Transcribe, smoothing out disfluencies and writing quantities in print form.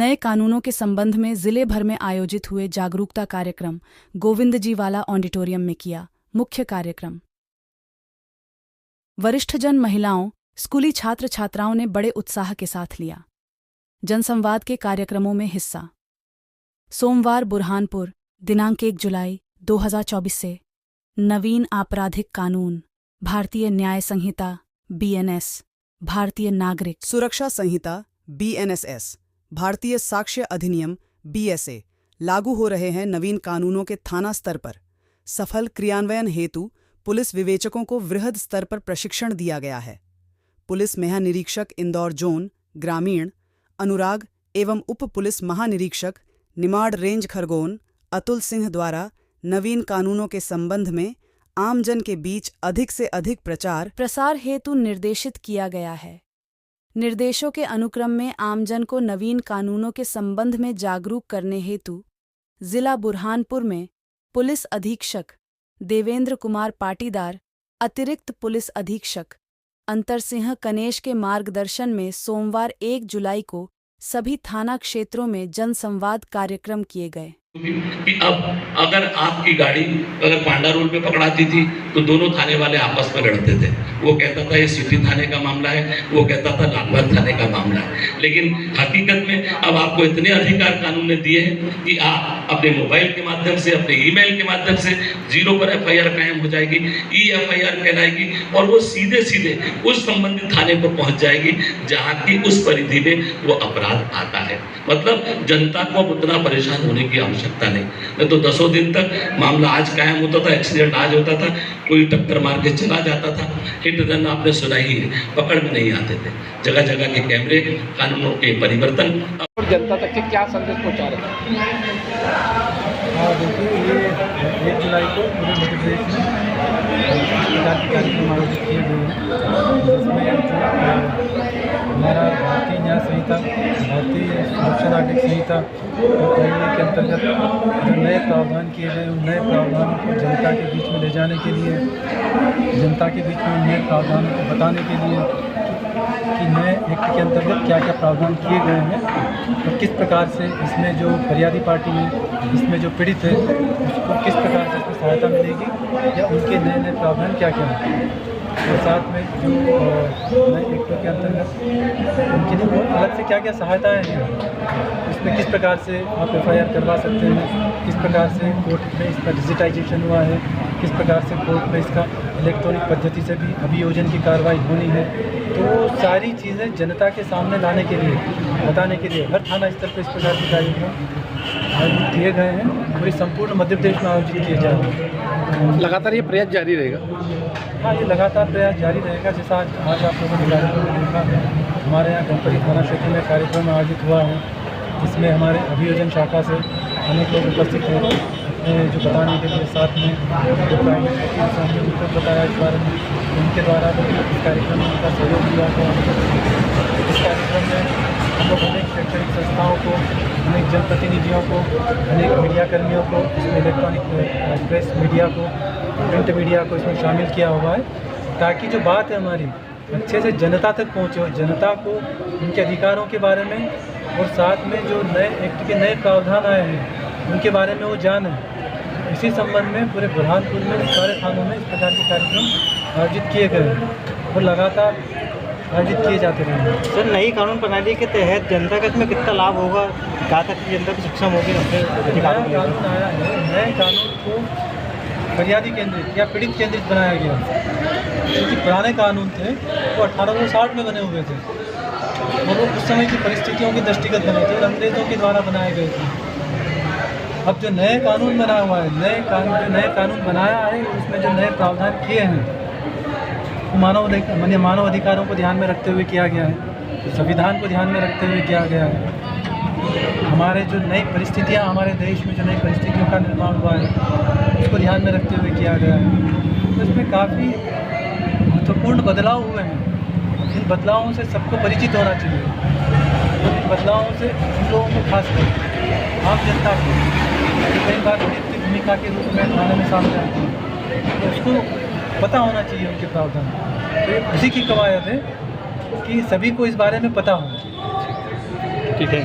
नए कानूनों के संबंध में जिले भर में आयोजित हुए जागरूकता कार्यक्रम गोविंद जी वाला ऑडिटोरियम में किया। मुख्य कार्यक्रम वरिष्ठजन, महिलाओं, स्कूली छात्र छात्राओं ने बड़े उत्साह के साथ लिया जनसंवाद के कार्यक्रमों में हिस्सा। सोमवार बुरहानपुर दिनांक 1 जुलाई 2024 से नवीन आपराधिक कानून, भारतीय न्याय संहिता BNS, भारतीय नागरिक सुरक्षा संहिता BNSS, भारतीय साक्ष्य अधिनियम BSA लागू हो रहे हैं। नवीन कानूनों के थाना स्तर पर सफल क्रियान्वयन हेतु पुलिस विवेचकों को वृहद स्तर पर प्रशिक्षण दिया गया है। पुलिस महानिरीक्षक इंदौर जोन ग्रामीण अनुराग एवं उप पुलिस महानिरीक्षक निमाड़ रेंज खरगोन अतुल सिंह द्वारा नवीन कानूनों के संबंध में आमजन के बीच अधिक से अधिक प्रचार प्रसार हेतु निर्देशित किया गया है। निर्देशों के अनुक्रम में आमजन को नवीन कानूनों के संबंध में जागरूक करने हेतु जिला बुरहानपुर में पुलिस अधीक्षक देवेंद्र कुमार पाटीदार, अतिरिक्त पुलिस अधीक्षक अंतर सिंह कनेश के मार्गदर्शन में सोमवार 1 जुलाई को सभी थाना क्षेत्रों में जनसंवाद कार्यक्रम किए गए। कि अब अगर आपकी गाड़ी अगर पांडा रोड पे पकड़ाती थी तो दोनों थाने वाले आपस में लड़ते थे। वो कहता था ये सिटी थाने का मामला है, वो कहता था लालबाग थाने का मामला है। लेकिन हकीकत में अब आपको इतने अधिकार कानून ने दिए हैं कि आप अपने मोबाइल के माध्यम से, अपने ईमेल के माध्यम से 0 पर FIR कायम हो जाएगी, EFIR कहलाएगी और वो सीधे सीधे उस संबंधित थाने पर पहुंच जाएगी जहाँ की उस परिधि में वो अपराध आता है। मतलब जनता को अब उतना परेशान होने की आवश्यकता नहीं तो 10 दिन तक मामला आज कायम होता था, एक्सीडेंट आज होता था, कोई टक्कर मार के चला जाता था, हिट रन आपने सुना ही है, पकड़ में नहीं आते थे। जगह जगह के कैमरे, कानूनों के परिवर्तन और जनता तक के क्या संदेश पहुंचा रहे हैं? देखिए, ये 1 जुलाई को पूरे मध्य प्रदेश में कार्यक्रम आयोजित किए गए हैं, जिसमें हमारा भारतीय न्याय संहिता, भारतीय सुरक्षा नागरिक संहिता के अंतर्गत जो नए प्रावधान किए गए उन नए प्रावधानों को जनता के बीच में ले जाने के लिए, जनता के बीच में नए प्रावधानों को बताने के लिए कि नए एक्ट के अंतर्गत क्या क्या प्रावधान किए गए हैं और किस प्रकार से इसमें जो फरियादी पार्टी है, इसमें जो पीड़ित है, उसको किस प्रकार से इसमें सहायता मिलेगी या उनके नए नए प्रावधान क्या क्या हैं। और साथ में जो नए एक्ट के अंतर्गत उनके लिए अलग से क्या क्या सहायताएँ हैं, इसमें किस प्रकार से आप FIR करवा सकते हैं, किस प्रकार से कोर्ट में इसका डिजिटाइजेशन हुआ है, किस प्रकार से कोर्ट में इसका इलेक्ट्रॉनिक पद्धति से भी अभियोजन की कार्रवाई होनी है। तो सारी चीज़ें जनता के सामने लाने के लिए, बताने के लिए हर थाना स्तर पर इस प्रकार के कार्यक्रम आयोजित किए गए हैं। पूरी संपूर्ण मध्य प्रदेश में आयोजित किए जा रहे हैं। लगातार ये प्रयास जारी रहेगा? हाँ, ये लगातार प्रयास जारी रहेगा। जैसा आज आप लोगों ने कार्यक्रम देखा, हमारे यहाँ गणपति थाना क्षेत्र में कार्यक्रम आयोजित हुआ है, जिसमें हमारे अभियोजन शाखा से अनेक लोग उपस्थित थे जो बताने के लिए। साथ में जो प्राइवेट वकील उनको बताया इस बारे में, उनके द्वारा इस कार्यक्रम में उनका सहयोग दिया गया। इस कार्यक्रम में हम लोग अनेक शैक्षणिक संस्थाओं को, अनेक जनप्रतिनिधियों को, अनेक मीडिया कर्मियों को, इसमें इलेक्ट्रॉनिक प्रेस मीडिया को, प्रिंट मीडिया को इसमें शामिल किया हुआ है, ताकि जो बात है हमारी अच्छे से जनता तक पहुँचे और जनता को उनके अधिकारों के बारे में और साथ में जो नए एक्ट के नए प्रावधान आए हैं उनके बारे में वो जाने। इसी संबंध में पूरे बुरहानपुर में सारे थानों में इस प्रकार के कार्यक्रम आयोजित किए गए हैं और लगातार आयोजित किए जाते रहेंगे। सर, नई कानून प्रणाली के तहत जनता का इसमें कितना लाभ होगा, कहाँ तक जनता भी सक्षम होगी? नया कानून आया है, नए कानून को फरियादी केंद्रित या पीड़ित केंद्रित बनाया गया, क्योंकि पुराने कानून थे वो 1860 में बने हुए थे और वो उस समय की परिस्थितियों के दृष्टिगत बने थे और अंग्रेज़ों के द्वारा बनाए गए थे। अब जो नए कानून बना हुआ है, नए कानून बनाया है, उसमें जो नए प्रावधान किए हैं वो मानव अधिकारों को ध्यान में रखते हुए किया गया है, संविधान को ध्यान में रखते हुए किया गया है। हमारे जो नई परिस्थितियाँ, हमारे देश में जो नई परिस्थितियों का निर्माण हुआ है उसको ध्यान में रखते हुए किया गया है। तो इसमें काफ़ी महत्वपूर्ण बदलाव हुए हैं। इन बदलावों से सबको परिचित होना चाहिए और इन बदलावों से उन लोगों को खासकर आम जनता को कई बार पीड़ित की भूमिका के रूप में थाने में सामने आती है, तो उसको पता होना चाहिए उनके प्रावधान। तो ये उसी की कवायद है कि सभी को इस बारे में पता हो। ठीक है।